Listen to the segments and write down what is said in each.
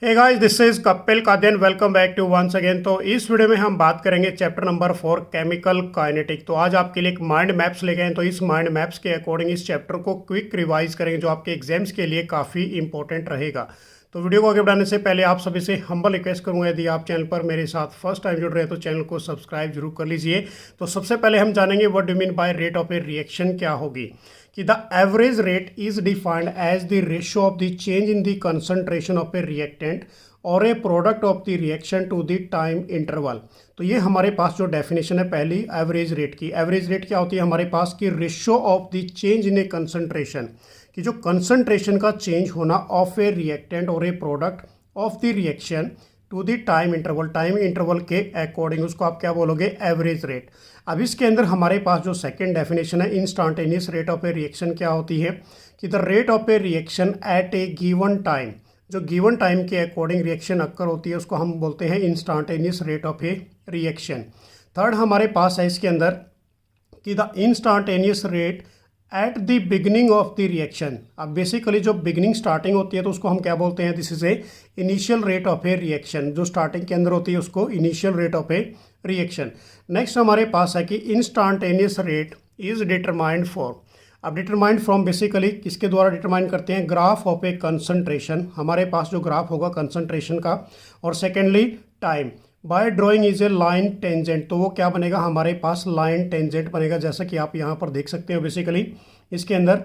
Hey guys, this is Kapil Kadiyan. Welcome back to once again. तो इस video में हम बात करेंगे चैप्टर नंबर 4 केमिकल काइनेटिक। तो आज आपके लिए एक माइंड मैप्स ले गए हैं। तो इस माइंड मैप्स के अकॉर्डिंग इस चैप्टर को क्विक रिवाइज करेंगे जो आपके एग्जाम्स के लिए काफ़ी इंपॉर्टेंट रहेगा। तो वीडियो को आगे बढ़ाने से पहले आप सभी से हम्बल रिक्वेस्ट करूंगा, यदि आप चैनल पर मेरे साथ फर्स्ट टाइम जुड़ रहे हैं तो चैनल को सब्सक्राइब जरूर कर लीजिए। तो सबसे पहले हम जानेंगे what do mean by rate of a reaction क्या होगी। कि the average rate is defined as the ratio of the change in the concentration of a reactant और a product of the reaction to the time interval. तो ये हमारे पास जो definition है पहली एवरेज रेट की। एवरेज रेट क्या होती है हमारे पास की ratio of the change in a concentration, कि जो कंसंट्रेशन का चेंज होना ऑफ ए रिएक्टेंट और a product of the reaction to the time interval, time interval के अकॉर्डिंग उसको आप क्या बोलोगे, एवरेज रेट। अब इसके अंदर हमारे पास जो सेकंड डेफिनेशन है instantaneous rate of a reaction क्या होती है कि the rate of a reaction at a given time, जो गिवन टाइम के अकॉर्डिंग रिएक्शन अक्कर होती है उसको हम बोलते हैं instantaneous rate of a reaction. Third हमारे पास है इसके अंदर कि the instantaneous rate at the beginning of the reaction. अब बेसिकली जो बिगनिंग स्टार्टिंग होती है तो उसको हम क्या बोलते हैं, this is A initial rate of a reaction. जो स्टार्टिंग के अंदर होती है उसको initial rate of a reaction. Next हमारे पास है कि instantaneous rate is determined for. अब डिटरमाइंड फ्रॉम बेसिकली किसके द्वारा डिटरमाइन करते हैं, ग्राफ ऑफ ए कंसंट्रेशन, हमारे पास जो ग्राफ होगा कंसंट्रेशन का, और secondly time by drawing is a line tangent. तो वो क्या बनेगा हमारे पास, लाइन टेंजेंट बनेगा, जैसा कि आप यहाँ पर देख सकते हो बेसिकली इसके अंदर।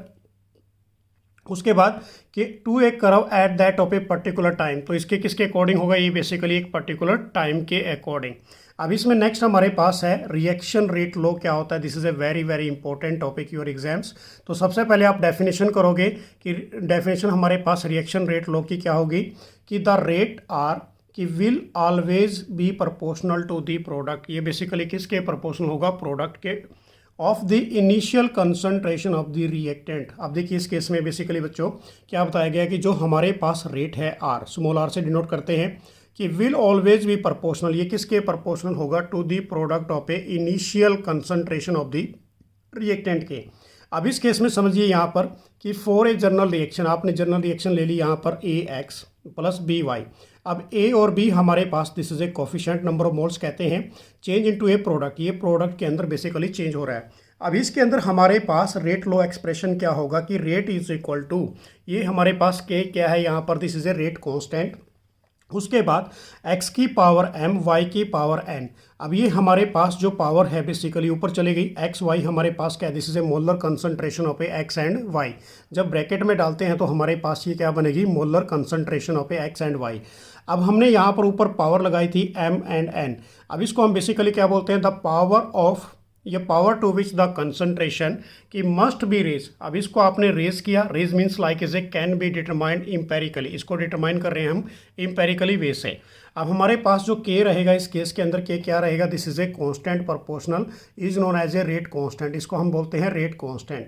उसके बाद कि to a curve at that of a particular time, तो इसके किसके अकॉर्डिंग होगा, ये बेसिकली एक पर्टिकुलर टाइम के अकॉर्डिंग। अब इसमें नेक्स्ट हमारे पास है रिएक्शन रेट लो क्या होता है। This is a very very important topic your exams. तो सबसे पहले आप डेफिनेशन करोगे कि डेफिनेशन हमारे पास रिएक्शन रेट लो की क्या होगी कि द रेट आर कि will always be proportional to the product. ये बेसिकली किसके प्रोपोर्शनल होगा, प्रोडक्ट के, of the initial concentration of the reactant. अब देखिए इस केस में बेसिकली बच्चों क्या बताया गया कि जो हमारे पास रेट है आर, स्मॉल आर से डिनोट करते हैं कि विल ऑलवेज बी प्रोपोर्शनल, ये किसके प्रोपोर्शनल होगा, to the product of a initial concentration of the reactant के। अब इस केस में समझिए यहाँ पर कि फॉर ए जनरल रिएक्शन, आपने जनरल रिएक्शन ले ली यहाँ पर A X plus B Y. अब ए और बी हमारे पास this is a coefficient number of moles कहते हैं, चेंज इनटू ए प्रोडक्ट, ये प्रोडक्ट के अंदर बेसिकली चेंज हो रहा है। अब इसके अंदर हमारे पास रेट लो एक्सप्रेशन क्या होगा कि रेट इज इक्वल टू, ये हमारे पास के क्या है यहाँ पर, this is a rate constant. उसके बाद x की पावर m, y की पावर n। अब ये हमारे पास जो पावर है बेसिकली ऊपर चली गई, x y हमारे पास क्या है, this is A molar concentration of A x and y। जब ब्रैकेट में डालते हैं तो हमारे पास ये क्या बनेगी, molar concentration of A x and y। अब हमने यहाँ पर ऊपर पावर लगाई थी m एंड n। अब इसको हम बेसिकली क्या बोलते हैं, द पावर ऑफ, ये power to which the concentration की मस्ट बी रेज। अब इसको आपने रेज किया, raise means like is a can be determined empirically, इसको डिटरमाइन कर रहे हैं हम इम्पेरिकली वे से। अब हमारे पास जो के रहेगा इस केस के अंदर, के क्या रहेगा, this is a constant proportional is known as a rate constant, इसको हम बोलते हैं रेट कांस्टेंट।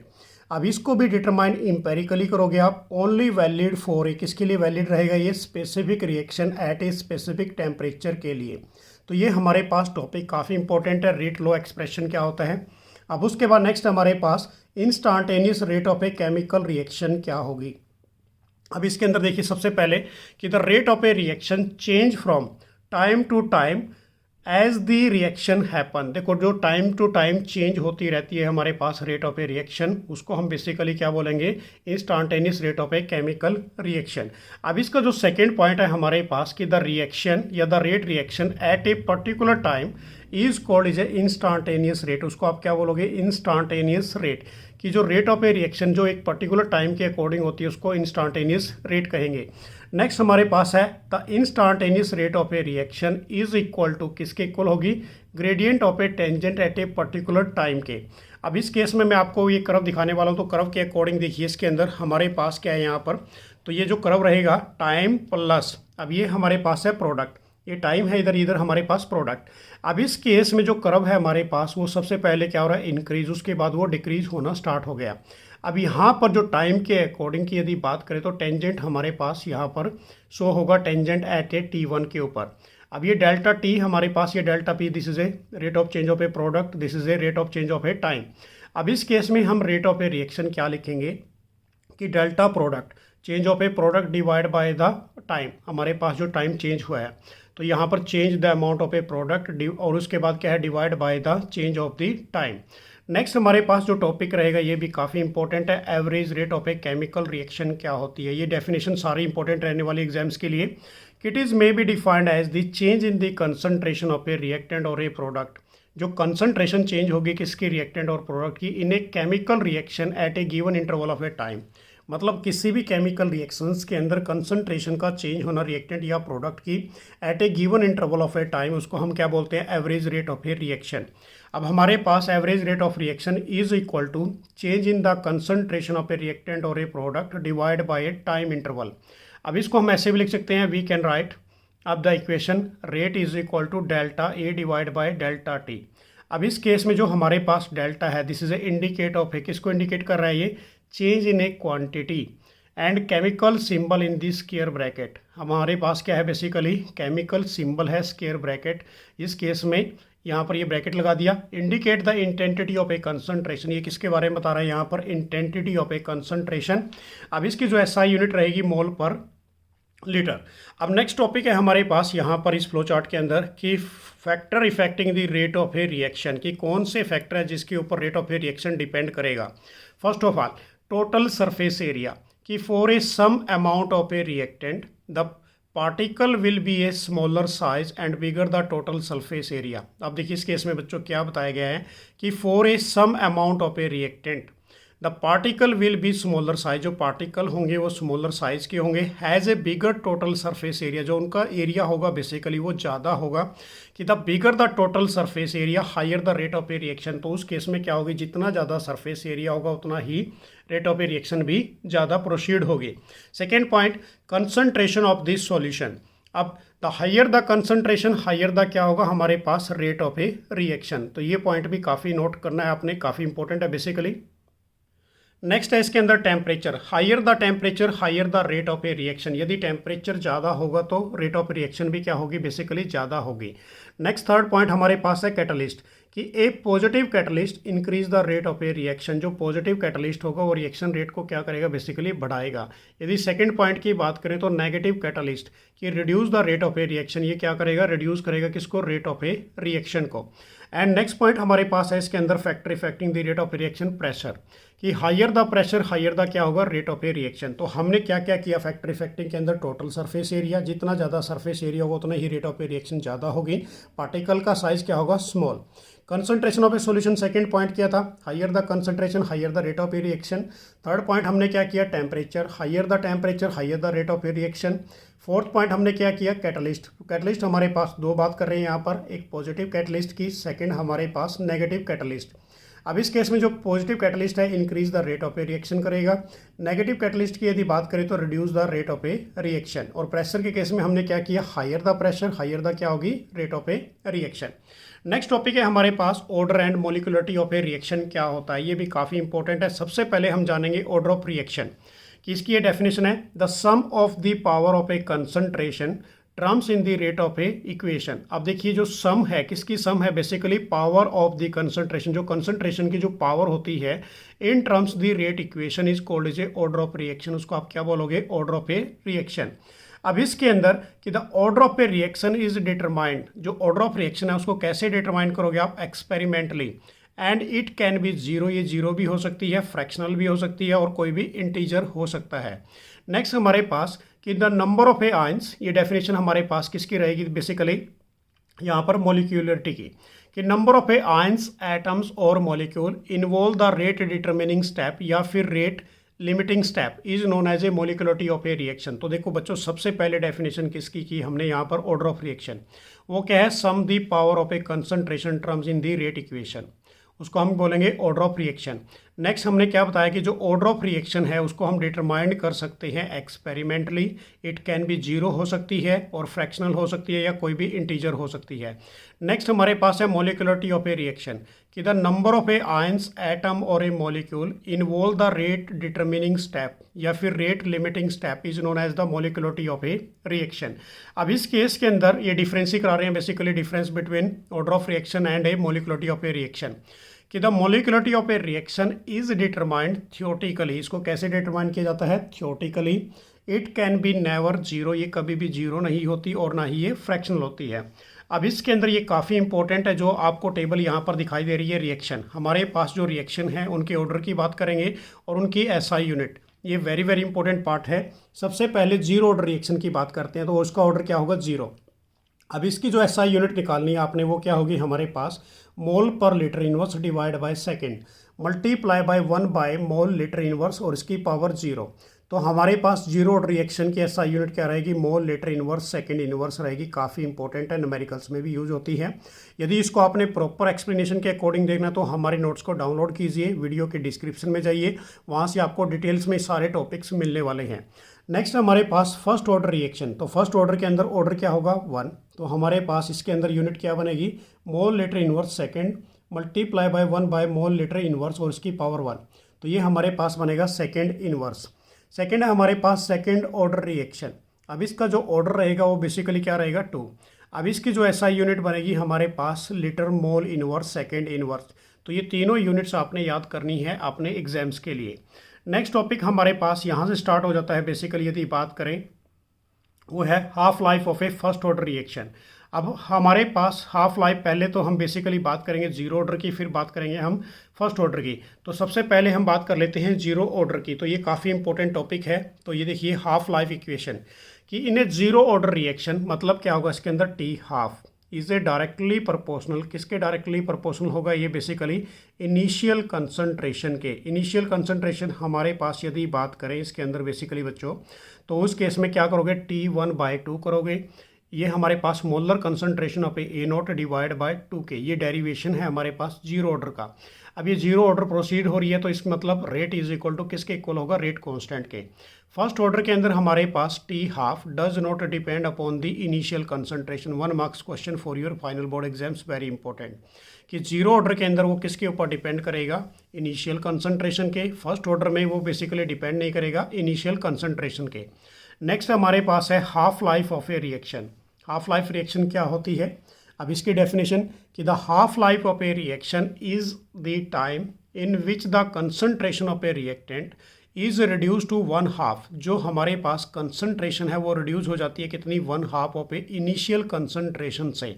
अब इसको भी डिटरमाइन इम्पेरिकली करोगे आप, ओनली वैलिड फॉर ए, किसके लिए वैलिड रहेगा, ये specific reaction at a specific temperature के लिए। तो ये हमारे पास टॉपिक काफ़ी इंपॉर्टेंट है, रेट लो एक्सप्रेशन क्या होता है। अब उसके बाद नेक्स्ट हमारे पास instantaneous rate of a chemical reaction क्या होगी। अब इसके अंदर देखिए सबसे पहले कि the rate of a reaction change from time to time as the reaction happen. देखो जो टाइम टू टाइम चेंज होती रहती है हमारे पास रेट ऑफ ए रिएक्शन, उसको हम बेसिकली क्या बोलेंगे, instantaneous rate of a chemical reaction. अब इसका जो सेकेंड पॉइंट है हमारे पास कि द रिएक्शन या the rate reaction at a particular time is called is A instantaneous rate, उसको आप क्या बोलोगे, इंस्टेंटेनियस रेट। कि जो रेट ऑफ ए रिएक्शन जो एक पर्टिकुलर टाइम के अकॉर्डिंग होती है उसको इंस्टेंटेनियस रेट कहेंगे। नेक्स्ट हमारे पास है the instantaneous rate of a reaction is equal to, किसके इक्वल होगी, gradient of a tangent at a particular time के। अब इस केस में मैं आपको ये कर्व दिखाने वाला हूँ, तो कर्व के अकॉर्डिंग देखिए इसके अंदर हमारे पास क्या है यहाँ पर, तो ये जो कर्व रहेगा टाइम प्लस, अब ये हमारे पास है प्रोडक्ट, ये टाइम है इधर, इधर हमारे पास प्रोडक्ट। अब इस केस में जो कर्व है हमारे पास वो सबसे पहले क्या हो रहा है, इंक्रीज, उसके बाद वो डिक्रीज होना स्टार्ट हो गया। अब यहाँ पर जो टाइम के अकॉर्डिंग की यदि बात करें तो टेंजेंट हमारे पास यहाँ पर शो होगा, टेंजेंट एट ए T1 के ऊपर। अब ये डेल्टा टी हमारे पास, ये delta P, this is a rate of change of A product, this is a rate of change of a time. अब इस केस में हम रेट ऑफ ए रिएक्शन क्या लिखेंगे कि delta product, change of A product divide by the time, हमारे पास जो टाइम चेंज हुआ है तो यहाँ पर change the amount of A product और उसके बाद क्या है divide by the change of the time. Next हमारे पास जो टॉपिक रहेगा ये भी काफ़ी इंपॉर्टेंट है, average rate of a chemical reaction क्या होती है। ये डेफिनेशन सारी इंपॉर्टेंट रहने वाली एग्जाम्स के लिए। It is may be defined as the change in the concentration of a reactant और ए प्रोडक्ट, जो कंसंट्रेशन चेंज होगी किसकी रिएक्टेंट और प्रोडक्ट की in a chemical reaction at a given interval of a time. मतलब किसी भी chemical reactions के अंदर कंसंट्रेशन का चेंज होना रिएक्टेंट या प्रोडक्ट की at a given interval of a time, उसको हम क्या बोलते हैं, average rate of a reaction. अब हमारे पास average rate of reaction is equal to change in the concentration of a reactant और a product divide by a time interval. अब इसको हम ऐसे भी लिख सकते हैं, वी कैन राइट अब the equation rate is equal to delta A divide by delta T. अब इस केस में जो हमारे पास डेल्टा है, this is a indicate of A, किसको इंडिकेट कर रहा है ये, change in a quantity and chemical symbol in the square bracket. हमारे पास क्या है, बेसिकली केमिकल सिंबल है स्क्वायर ब्रैकेट। इस केस में यहाँ पर ये ब्रैकेट लगा दिया, indicate the intensity of a concentration. ये किसके बारे में बता रहा है यहाँ पर, इंटेंसिटी ऑफ ए कंसंट्रेशन। अब इसकी जो एसआई यूनिट रहेगी मोल पर लीटर। अब नेक्स्ट टॉपिक है हमारे पास यहाँ पर इस फ्लो चार्ट के अंदर कि factor affecting the rate of a reaction, कि कौन से फैक्टर है जिसके ऊपर rate of a reaction depend करेगा। First of all total surface area, कि for a some amount of a reactant the particle will be a smaller size and bigger the total surface area. अब देखिए इस case में बच्चों क्या बताया गया है कि for a some amount of a reactant the particle will be smaller size, जो पार्टिकल होंगे वो स्मॉलर साइज के होंगे, has a bigger total surface area, जो उनका एरिया होगा बेसिकली वो ज़्यादा होगा, कि the bigger the total surface area higher the rate of a reaction. तो उस केस में क्या होगी, जितना ज़्यादा सरफेस एरिया होगा उतना ही रेट ऑफ ए रिएक्शन भी ज़्यादा प्रोसीड होगी। Second point, concentration of this solution. अब the higher the concentration higher the क्या होगा हमारे पास, रेट ऑफ ए रिएक्शन। तो ये पॉइंट भी काफ़ी नोट करना है आपने, काफ़ी इंपॉर्टेंट है बेसिकली। नेक्स्ट है इसके अंदर temperature, higher the temperature higher the rate of a reaction. यदि टेम्परेचर ज़्यादा होगा तो रेट ऑफ रिएक्शन भी क्या होगी, बेसिकली ज़्यादा होगी। नेक्स्ट थर्ड पॉइंट हमारे पास है कैटलिस्ट, कि a positive catalyst increase the rate of a reaction. जो पॉजिटिव कैटलिस्ट होगा वो रिएक्शन रेट को क्या करेगा, बेसिकली बढ़ाएगा। यदि सेकंड पॉइंट की बात करें तो नेगेटिव कैटलिस्ट, कि reduce the rate of a reaction, ये क्या करेगा, रिड्यूस करेगा किसको, रेट ऑफ ए रिएक्शन को। एंड नेक्स्ट पॉइंट हमारे पास है इसके अंदर factor affecting the rate of reaction, pressure, कि higher the pressure higher the क्या होगा, रेट ऑफ ए रिएक्शन। तो हमने क्या क्या किया फैक्टर इफेक्टिंग के अंदर, टोटल सरफेस एरिया, जितना ज़्यादा सरफेस एरिया होगा उतना ही रेट ऑफ ए रिएक्शन ज़्यादा होगी। पार्टिकल का साइज क्या होगा, small. Concentration of a solution second point किया था, higher the concentration higher the rate of a reaction. Third point हमने क्या किया, temperature, higher the temperature higher the rate of a reaction. Fourth point हमने क्या किया, कैटलिस्ट। कैटलिस्ट हमारे पास दो बात कर रहे हैं यहाँ पर, एक पॉजिटिव कैटलिस्ट की, सेकंड हमारे पास नेगेटिव कैटलिस्ट। अब इस केस में जो पॉजिटिव कैटलिस्ट है increase the rate of a reaction करेगा, नेगेटिव कैटलिस्ट की यदि बात करें तो reduce the rate of a reaction. और प्रेशर के केस में हमने क्या किया, higher the pressure higher the क्या होगी, rate of a reaction. Next topic है हमारे पास order and molecularity of a reaction क्या होता है, ये भी काफ़ी इंपॉर्टेंट है। सबसे पहले हम जानेंगे ऑर्डर ऑफ रिएक्शन, कि इसकी ये डेफिनेशन है, the sum of the power of a concentration terms in the rate of a equation. अब देखिए जो सम है, किसकी सम है, basically power of the concentration, जो कंसंट्रेशन की जो पावर होती है in terms the rate equation is called is a order of reaction. उसको आप क्या बोलोगे, ऑर्डर ऑफ ए रिएक्शन। अब इसके अंदर कि the order of a reaction is determined, जो ऑर्डर ऑफ रिएक्शन है उसको कैसे डिटरमाइन करोगे आप, experimentally, and it can B zero, ये जीरो भी हो सकती है, फ्रैक्शनल भी हो सकती है, और कोई भी इंटीजर हो सकता है। नेक्स्ट हमारे पास कि the number of a ions, ये डेफिनेशन हमारे पास किसकी रहेगी, बेसिकली यहाँ पर मोलिक्यूलरिटी की, कि number of a ions atoms और molecule involve the rate determining step या फिर rate limiting step is known as a molecularity of a reaction. तो देखो बच्चों सबसे पहले डेफिनेशन किसकी की हमने यहाँ पर, ऑर्डर ऑफ रिएक्शन। वो क्या है, sum the power of a concentration terms in the rate equation, उसको हम बोलेंगे ऑर्डर ऑफ रिएक्शन। नेक्स्ट हमने क्या बताया कि जो ऑर्डर ऑफ रिएक्शन है उसको हम डिटरमाइन कर सकते हैं experimentally, it can B zero हो सकती है और फ्रैक्शनल हो सकती है या कोई भी इंटीजर हो सकती है। नेक्स्ट हमारे पास है मोलिकुलरिटी ऑफ ए रिएक्शन, कि the number of a ions atom और a molecule involve the rate determining step या फिर rate limiting step is known as the molecularity of a reaction. अब इस केस के अंदर ये डिफरेंस ही करा रहे हैं, basically difference between order of reaction and a molecularity of a reaction, कि the molecularity of a reaction is determined theoretically. इसको कैसे डिटरमाइन किया जाता है? Theoretically. It can be never zero, ये कभी भी जीरो नहीं होती और ना ही ये फ्रैक्शनल होती है। अब इसके अंदर ये काफ़ी इंपॉर्टेंट है, जो आपको टेबल यहाँ पर दिखाई दे रही है रिएक्शन, हमारे पास जो रिएक्शन है उनके ऑर्डर की बात करेंगे और उनकी एसआई यूनिट, ये वेरी वेरी इंपॉर्टेंट पार्ट है। सबसे पहले जीरो ऑर्डर रिएक्शन की बात करते हैं, तो उसका ऑर्डर क्या होगा? जीरो। अब इसकी जो एसआई यूनिट निकालनी है आपने, वो क्या होगी हमारे पास? मोल पर litre inverse divide by second multiply by 1 by mole litre inverse और इसकी पावर जीरो। तो हमारे पास जीरो रिएक्शन की एसआई यूनिट क्या रहेगी? मोल लीटर इनवर्स सेकेंड इनवर्स रहेगी। काफ़ी इंपॉर्टेंट है, न्यूमेरिकल्स में भी यूज होती है। यदि इसको आपने प्रॉपर एक्सप्लेनेशन के अकॉर्डिंग देखना तो हमारे नोट्स को डाउनलोड कीजिए, वीडियो के डिस्क्रिप्शन में जाइए, वहाँ से आपको डिटेल्स में सारे टॉपिक्स मिलने वाले हैं। नेक्स्ट हमारे पास फर्स्ट ऑर्डर रिएक्शन, तो फर्स्ट ऑर्डर के अंदर ऑर्डर क्या होगा? 1। तो हमारे पास इसके अंदर यूनिट क्या बनेगी? मोल litre inverse second multiply by 1 by mole litre inverse और इसकी पावर 1। तो ये हमारे पास बनेगा सेकेंड इनवर्स। सेकेंड है हमारे पास सेकेंड ऑर्डर रिएक्शन। अब इसका जो ऑर्डर रहेगा वो बेसिकली क्या रहेगा? 2। अब इसकी जो एसआई यूनिट बनेगी हमारे पास litre mole inverse second inverse. तो ये तीनों यूनिट्स आपने याद करनी है अपने एग्जाम्स के लिए। नेक्स्ट टॉपिक हमारे पास यहाँ से स्टार्ट हो जाता है बेसिकली, यदि बात करें वो है half life of A first order reaction. अब हमारे पास हाफ लाइफ, पहले तो हम बेसिकली बात करेंगे जीरो ऑर्डर की, फिर बात करेंगे हम फर्स्ट ऑर्डर की। तो सबसे पहले हम बात कर लेते हैं जीरो ऑर्डर की, तो ये काफ़ी इंपॉर्टेंट टॉपिक है। तो ये देखिए हाफ लाइफ इक्वेशन कि in a zero order reaction, मतलब क्या होगा इसके अंदर? T half is a directly proportional. किसके डायरेक्टली प्रोपोर्शनल होगा? ये बेसिकली इनिशियल कंसंट्रेशन के। इनिशियल कंसंट्रेशन हमारे पास यदि बात करें इसके अंदर बेसिकली बच्चों, तो उस केस में क्या करोगे? T1/2 करोगे। ये हमारे पास molar concentration of a naught divide by 2K, ये डेरिवेशन है हमारे पास जीरो ऑर्डर का। अब ये जीरो ऑर्डर प्रोसीड हो रही है, तो इसका मतलब रेट इज इक्वल टू किसके इक्वल होगा? रेट कांस्टेंट के। फर्स्ट ऑर्डर के अंदर हमारे पास T half does not depend upon the initial concentration. 1 marks question for your final board exams, very important, कि जीरो ऑर्डर के अंदर वो किसके ऊपर डिपेंड करेगा? इनिशियल कंसंट्रेशन के। फर्स्ट ऑर्डर में वो बेसिकली डिपेंड नहीं करेगा इनिशियल कंसंट्रेशन के। नेक्स्ट हमारे पास है half life of a reaction. Half life reaction क्या होती है? अब इसकी डेफिनेशन कि the half life of a reaction is the time in which the concentration of a reactant is reduce to 1/2। जो हमारे पास कंसंट्रेशन है वो रिड्यूस हो जाती है कितनी? 1/2 ऑफ ए इनिशियल कंसंट्रेशन से।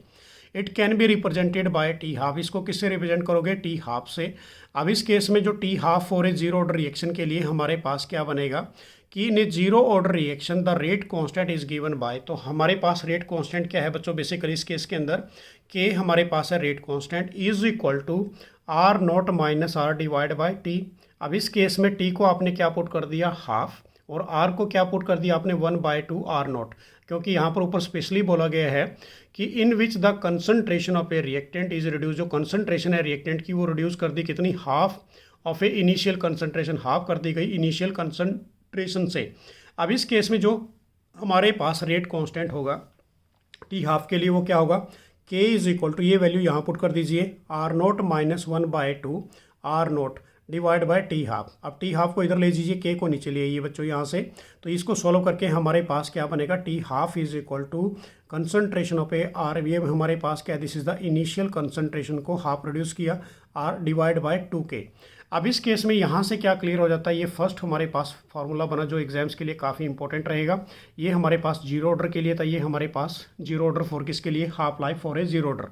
It can be represented by T half. इसको किससे रिप्रेजेंट करोगे? टी हाफ से। अब इस केस में जो T half for a zero order reaction के लिए हमारे पास क्या बनेगा कि in a zero order reaction the rate constant is given by. तो हमारे पास रेट कांस्टेंट क्या है बच्चों? बेसिकली इस केस के अंदर के हमारे पास है rate constant is equal to R0 minus R divide by t. अब इस केस में टी को आपने क्या पुट कर दिया? हाफ, और आर को क्या पुट कर दिया आपने? 1/2 R0, क्योंकि यहाँ पर ऊपर स्पेशली बोला गया है कि in which the concentration of a reactant is reduce. जो कंसंट्रेशन है रिएक्टेंट की वो रिड्यूस कर दी कितनी? Half of a initial concentration, half कर दी गई इनिशियल कंसंट्रेशन से। अब इस केस में जो हमारे पास रेट कांस्टेंट होगा टी हाफ के लिए वो क्या होगा? के इज इक्वल टू, ये वैल्यू यहाँ पुट कर दीजिए, R0 minus 1/2 R0 divide by T half. अब टी हाफ को इधर ले लीजिए, के को नीचे ले आइए बच्चों यहाँ से। तो इसको सॉल्व करके हमारे पास क्या बनेगा? T half is equal to concentration of a R, ये हमारे पास क्या? This is the initial concentration को हाफ रिड्यूस किया आर डिवाइड बाय 2K। अब इस केस में यहाँ से क्या क्लियर हो जाता है? ये फर्स्ट हमारे पास फार्मूला बना जो एग्जाम्स के लिए काफ़ी इंपॉर्टेंट रहेगा। ये हमारे पास जीरो ऑर्डर के लिए था, ये हमारे पास जीरो ऑर्डर फॉर किसके लिए? Half life for a zero order.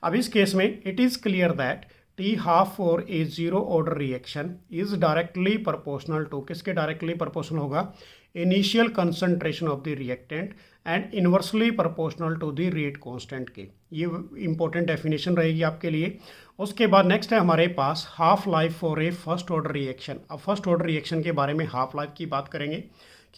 अब इस केस में it is clear that t half for a zero order reaction is directly proportional to, किसके डायरेक्टली प्रोपोर्शनल होगा? Initial concentration of the reactant and inversely proportional to the rate constant के। ये important definition रहेगी आपके लिए। उसके बाद next है हमारे पास half life for a first order reaction. अब फर्स्ट ऑर्डर रिएक्शन के बारे में हाफ लाइफ की बात करेंगे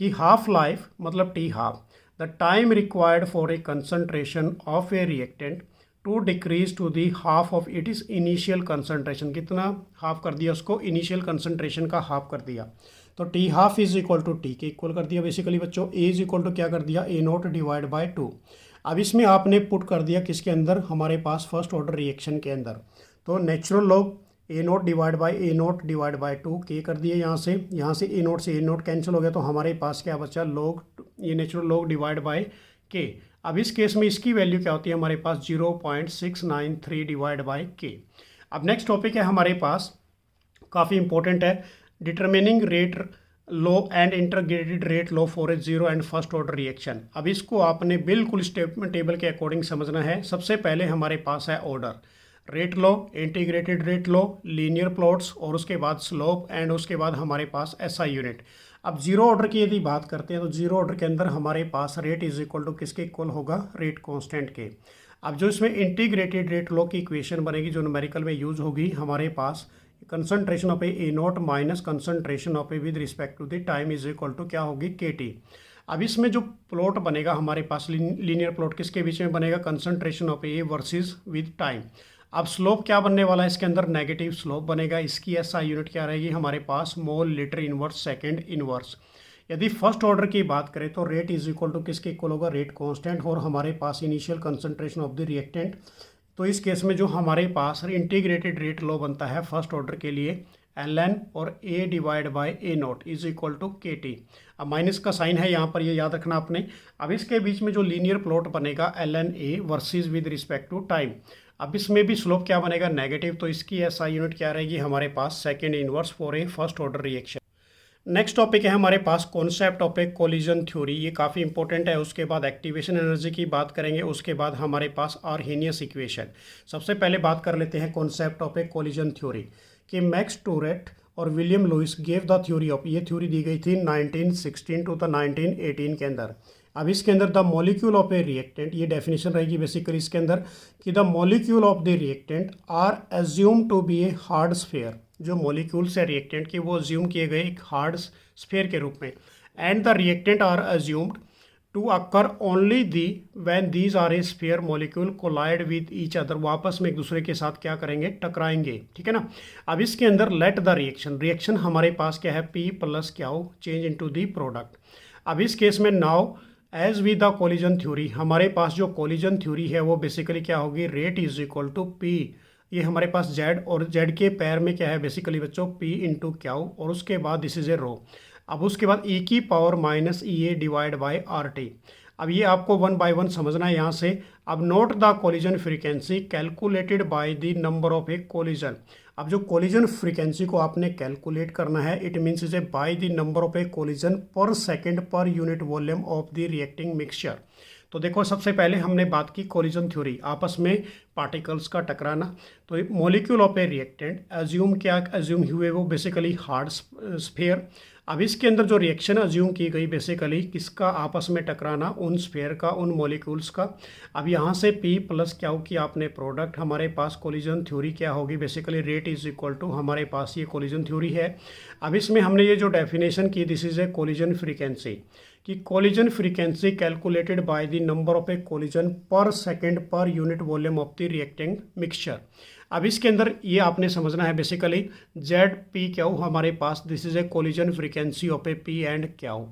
कि हाफ लाइफ मतलब T half, the time required for a concentration of a reactant to decrease to the half of it is initial concentration. कितना हाफ कर दिया उसको? इनिशियल कंसंट्रेशन का हाफ कर दिया। तो t half is equal to t के equal कर दिया बेसिकली बच्चों। ए इज इक्वल टू क्या कर दिया? A0 divide by 2। अब इसमें आपने पुट कर दिया किसके अंदर? हमारे पास फर्स्ट ऑर्डर रिएक्शन के अंदर। तो natural log A0 divide by A0 divide by 2 के कर दिए यहाँ से A0 से A0 कैंसिल हो गया, तो हमारे पास क्या बचा? लॉग, ये नेचुरल लॉग डिवाइड बाय के। अब इस केस में इसकी वैल्यू क्या होती है हमारे पास? 0.693 डिवाइड बाय के। अब नेक्स्ट टॉपिक है हमारे पास, काफ़ी इंपॉर्टेंट है, determining rate low and integrated rate low for a zero and first order reaction. अब इसको आपने बिल्कुल टेबल के अकॉर्डिंग समझना है। सबसे पहले हमारे पास है ऑर्डर, रेट लो, इंटीग्रेटेड रेट लो, लीनियर प्लॉट्स, और उसके बाद स्लोप, एंड उसके बाद हमारे पास एसआई यूनिट। अब जीरो ऑर्डर की यदि बात करते हैं तो जीरो ऑर्डर के अंदर हमारे पास रेट इज इक्वल टू किसके इक्वल होगा, रेट कांस्टेंट के। अब जो इसमें इंटीग्रेटेड रेट लो की इक्वेशन बनेगी जो न्यूमेरिकल में यूज होगी, हमारे पास concentration of a naught minus concentration of a with respect to the time is equal to क्या होगी, के टी। अब इसमें जो प्लॉट बनेगा हमारे पास लीनियर प्लॉट किसके बीच में बनेगा, concentration of A versus with time. अब स्लोप क्या बनने वाला है इसके अंदर, नेगेटिव स्लोप बनेगा। इसकी एसआई यूनिट क्या रहेगी हमारे पास, mole litre inverse second inverse. यदि फर्स्ट ऑर्डर की बात करें तो रेट इज इक्वल टू किसके इक्वल होगा, रेट कांस्टेंट, और हमारे पास initial concentration of the reactant. तो इस केस में जो हमारे पास इंटीग्रेटेड रेट लो बनता है फर्स्ट ऑर्डर के लिए, ln और a divide by a naught is equal to k t. अब माइनस का साइन है यहाँ पर, ये याद रखना आपने। अब इसके बीच में जो लीनियर प्लॉट बनेगा ln a versus with respect to time. अब इसमें भी स्लोप क्या बनेगा, नेगेटिव, तो इसकी एसआई यूनिट क्या रहेगी हमारे पास, second inverse for a first order reaction. Next topic है हमारे पास concept of a collision theory, ये काफ़ी इंपॉर्टेंट है। उसके बाद एक्टिवेशन एनर्जी की बात करेंगे, उसके बाद हमारे पास आर्हेनियस इक्वेशन। सबसे पहले बात कर लेते हैं concept of a collision theory कि मैक्स टूरेट और William Lewis gave the theory of, ये थ्योरी दी गई थी 1916 टू द 1918 के अंदर। अब इसके अंदर the molecule of a reactant, ये डेफिनेशन रहेगी बेसिकली इसके अंदर कि the molecule of the reactant are assume to be a hard sphere, जो मॉलिक्यूल्स है रिएक्टेंट के वो अज्यूम किए गए एक हार्ड स्फेयर के रूप में, and the reactant are assumed to occur only the when these are a sphere molecule collide with each other, वापस में एक दूसरे के साथ क्या करेंगे, टकराएंगे, ठीक है ना। अब इसके अंदर लेट द रिएक्शन हमारे पास क्या है, P प्लस क्या हो, चेंज इनटू द प्रोडक्ट। अब इस केस में now as with the collision theory, हमारे पास जो कोलिजन थ्योरी है वो बेसिकली क्या होगी, rate is equal to P, ये हमारे पास जेड, और जेड के पैर में क्या है बेसिकली बच्चों, पी इंटू क्याउ, और उसके बाद दिस इज ए रो। अब उसके बाद ई की power minus E A divide by R T. अब ये आपको वन बाय वन समझना है यहाँ से। अब note the collision frequency calculated by the number of a collision. अब जो कोलिजन फ्रीक्वेंसी को आपने कैलकुलेट करना है, it means is a by the number of a collision per second per unit volume of the reacting mixture. तो देखो सबसे पहले हमने बात की कोलिजन थ्योरी, आपस में पार्टिकल्स का टकराना। तो molecule of a reactant assume क्या अज्यूम हुए, वो बेसिकली हार्ड स्फेयर। अब इसके अंदर जो रिएक्शन अज्यूम की गई बेसिकली किसका, आपस में टकराना उन स्फेयर का, उन मॉलिक्यूल्स का। अब यहाँ से P प्लस क्या हो कि आपने प्रोडक्ट, हमारे पास कोलिजन थ्योरी क्या होगी basically, rate is equal to, हमारे पास ये कोलिजन थ्योरी है। अब इसमें हमने ये जो डेफिनेशन की, this is a collision frequency, कि collision frequency calculated by the number of a collision per second per unit volume of the reacting mixture. अब इसके अंदर ये आपने समझना है बेसिकली जेड पी क्या हो हमारे पास, this is a collision frequency of a P and क्या हो।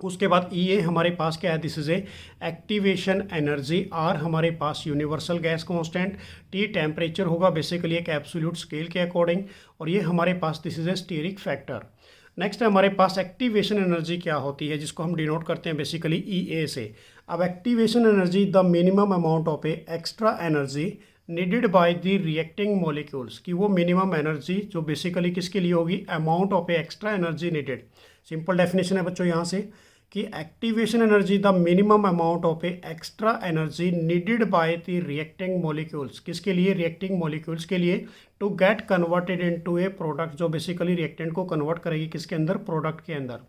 उसके बाद ई ए हमारे पास क्या है, this is a activation energy, R हमारे पास universal gas constant, T temperature होगा बेसिकली एक एब्सोल्यूट स्केल के अकॉर्डिंग, और ये हमारे पास this is a steric factor. Next है हमारे पास एक्टिवेशन एनर्जी क्या होती है, जिसको हम डिनोट करते हैं बेसिकली ई ए से। अब activation energy the minimum amount of a extra energy needed by the reacting molecules, कि वो मिनिमम एनर्जी जो बेसिकली किसके लिए होगी, amount of a extra energy needed. Simple definition है बच्चों यहाँ से कि activation energy the minimum amount of a extra energy needed by the reacting molecules, किसके लिए, रिएक्टिंग मॉलिक्यूल्स के लिए, to get converted into a product, जो बेसिकली रिएक्टेंट को कन्वर्ट करेगी किसके अंदर, प्रोडक्ट के अंदर।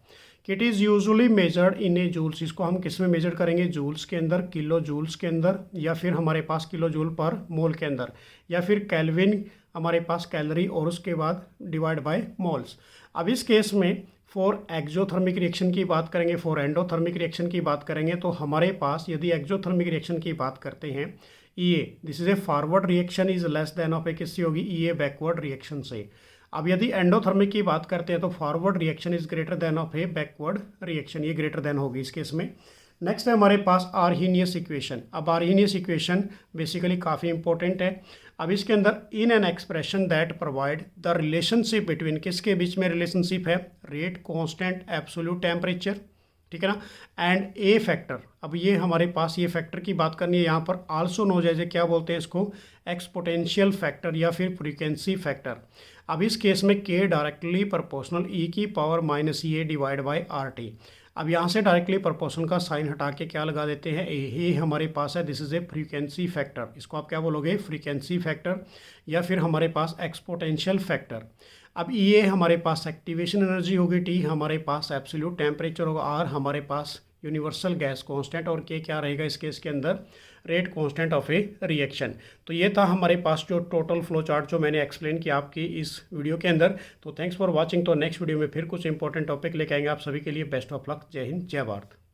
It is usually measured in a joules, इसको हम किस में मेजर करेंगे, जूल्स के अंदर, किलो जूल्स के अंदर, या फिर हमारे पास किलो जूल पर मोल के अंदर, या फिर केल्विन हमारे पास कैलोरी, और उसके बाद डिवाइड बाय मोल्स। अब इस केस में फॉर एक्जोथर्मिक रिएक्शन की बात करेंगे, फॉर एंडोथर्मिक रिएक्शन की बात करेंगे, तो हमारे पास यदि एक्जोथर्मिक रिएक्शन की बात करते हैं, E a this is a forward reaction is less than of a किससे होगी, ई ए बैकवर्ड रिएक्शन से। अब यदि एंडोथर्मिक की बात करते हैं तो forward reaction is greater than of A backward reaction, ये ग्रेटर देन होगी इस केस में। नेक्स्ट है हमारे पास आर्हेनियस इक्वेशन। अब आर्हेनियस इक्वेशन बेसिकली काफ़ी इंपॉर्टेंट है। अब इसके अंदर in an expression that provide the relationship between, किसके बीच में रिलेशनशिप है, रेट कांस्टेंट एब्सोल्यूट टेम्परेचर, ठीक है ना। एंड ए फैक्टर, अब ये हमारे पास ये फैक्टर की बात करनी है यहाँ पर, आल्सो नो जैसे क्या बोलते हैं इसको, एक्सपोटेंशियल फैक्टर या फिर फ्रीक्वेंसी फैक्टर। अब इस केस में के डायरेक्टली प्रोपोर्शनल ई की power minus A divide by R T. अब यहाँ से डायरेक्टली प्रोपोर्शनल का साइन हटा के क्या लगा देते हैं, ये हमारे पास है, this is A frequency factor. इसको आप क्या बोलोगे, फ्रीक्वेंसी फैक्टर, या फिर हमारे पास एक्सपोटेंशियल फैक्टर। अब ये हमारे पास एक्टिवेशन एनर्जी होगी, टी हमारे पास एब्सोल्यूट टेम्परेचर होगा, आर हमारे पास यूनिवर्सल गैस कांस्टेंट, और के क्या रहेगा इस केस के अंदर, rate constant of a reaction. तो ये था हमारे पास जो टोटल फ्लो चार्ट जो मैंने एक्सप्लेन किया आपकी इस वीडियो के अंदर। तो थैंक्स फॉर वाचिंग। तो नेक्स्ट वीडियो में फिर कुछ इंपॉर्टेंट टॉपिक लेके आएंगे आप सभी के लिए। Best of luck. जय हिंद, जय भारत।